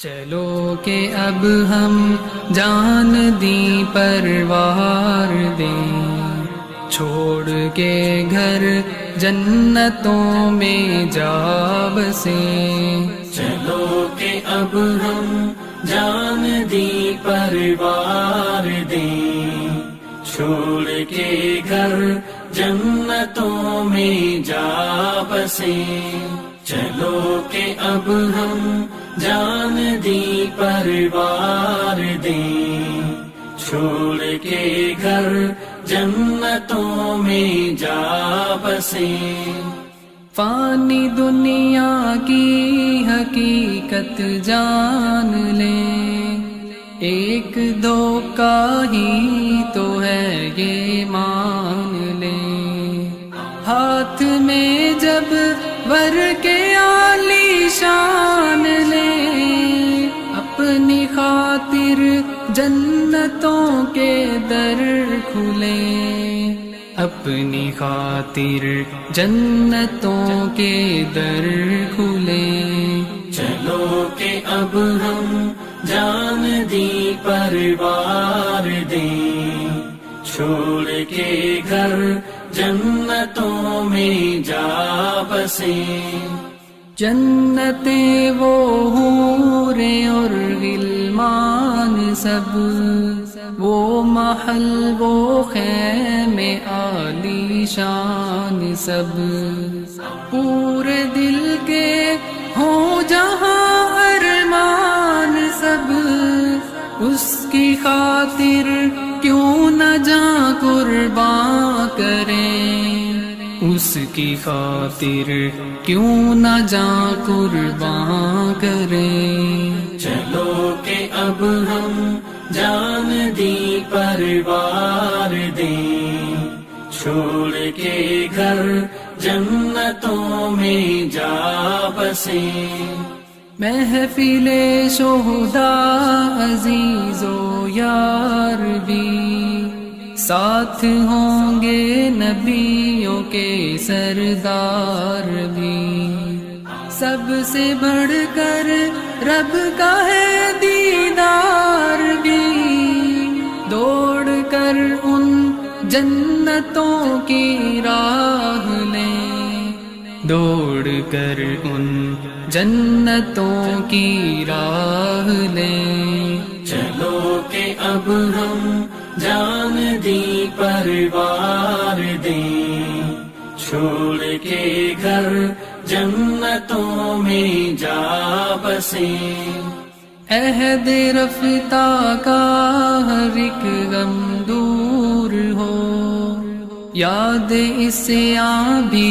چلو کہ اب ہم جان دی پروار دیں، چھوڑ کے گھر جنتوں میں جا بسیں۔ چلو کہ اب ہم جان دی پروار دیں، چھوڑ کے گھر جنتوں میں جا بسیں۔ چلو کہ اب ہم جان دی پروار دیں، چھوڑ کے گھر جنتوں میں جا بسیں۔ فانی دنیا کی حقیقت جان لیں، ایک دو کا ہی تو ہے یہ مان لیں۔ ہاتھ میں جب ور کے عالی شان لیں، اپنی خاطر جنتوں کے در کھلیں، اپنی خاطر جنتوں کے در کھلیں۔ چلو کہ اب ہم جان دی پروار دیں، چھوڑ کے گھر جنتوں میں جا بسیں۔ جنتیں وہ حوریں اور غلمان سب، وہ محل وہ خیمے عالی شان سب، پورے دل کے ہوں جہاں ارمان سب، اس کی خاطر کیوں نہ جاں قرباں کریں، اس کی خاطر کیوں نہ جاں قرباں کریں۔ چلو کہ اب ہم جان دی پروار دیں، چھوڑ کے گھر جنتوں میں جا بسیں۔ محفل شہداء عزیز و یار بھی، ساتھ ہوں گے نبیوں کے سردار بھی، سب سے بڑھ کر رب کا ہے دیدار بھی، دوڑ کر ان جنتوں کی راہ لیں، دوڑ کر ان جنتوں کی راہ لیں۔ چلو کہ اب ہم جان دی پروار دیں، چھوڑ کے گھر جنتوں میں جا بسیں۔ عہد رفتہ کا ہر ایک غم دور ہو، یاد اس سے بھی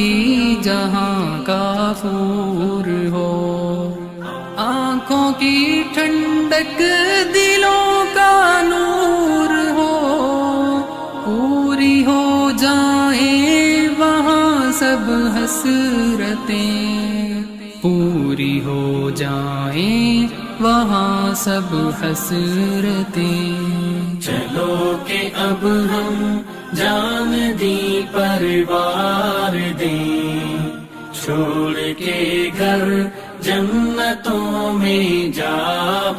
جہاں کا پور ہو، آنکھوں کی ٹھنڈک دلوں کا نور ہو، پوری ہو جائیں وہاں سب حسرتیں، پوری ہو جائیں وہاں سب حسرتیں۔ چلو کہ اب ہم جان دی پروار دیں، چھوڑ کے گھر جنتوں میں جا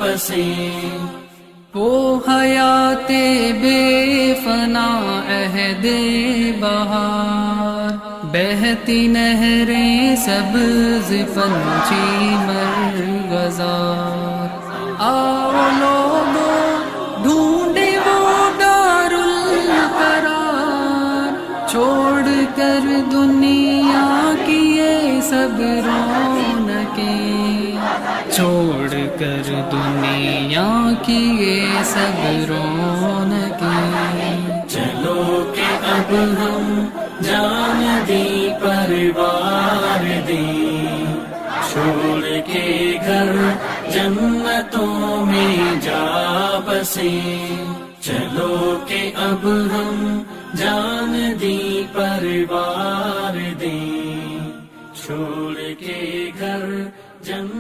بسیں۔ وہ حیات بے فنا عہد بہار، بہتی نہریں سبز پنچھی مرغزار، آؤ لوگو ڈھونڈے وہ دار القرار، چھوڑ کر دنیا کی یہ سب رونقیں، چھوڑ کر دنیا کی یہ سب رونقیں۔ چلو کہ اب ہم جان دی پروار دیں، چھوڑ کے گھر جنتوں میں جا بسیں۔ چلو کہ اب ہم جان دی پروار دیں، چھوڑ کے گھر جنتوں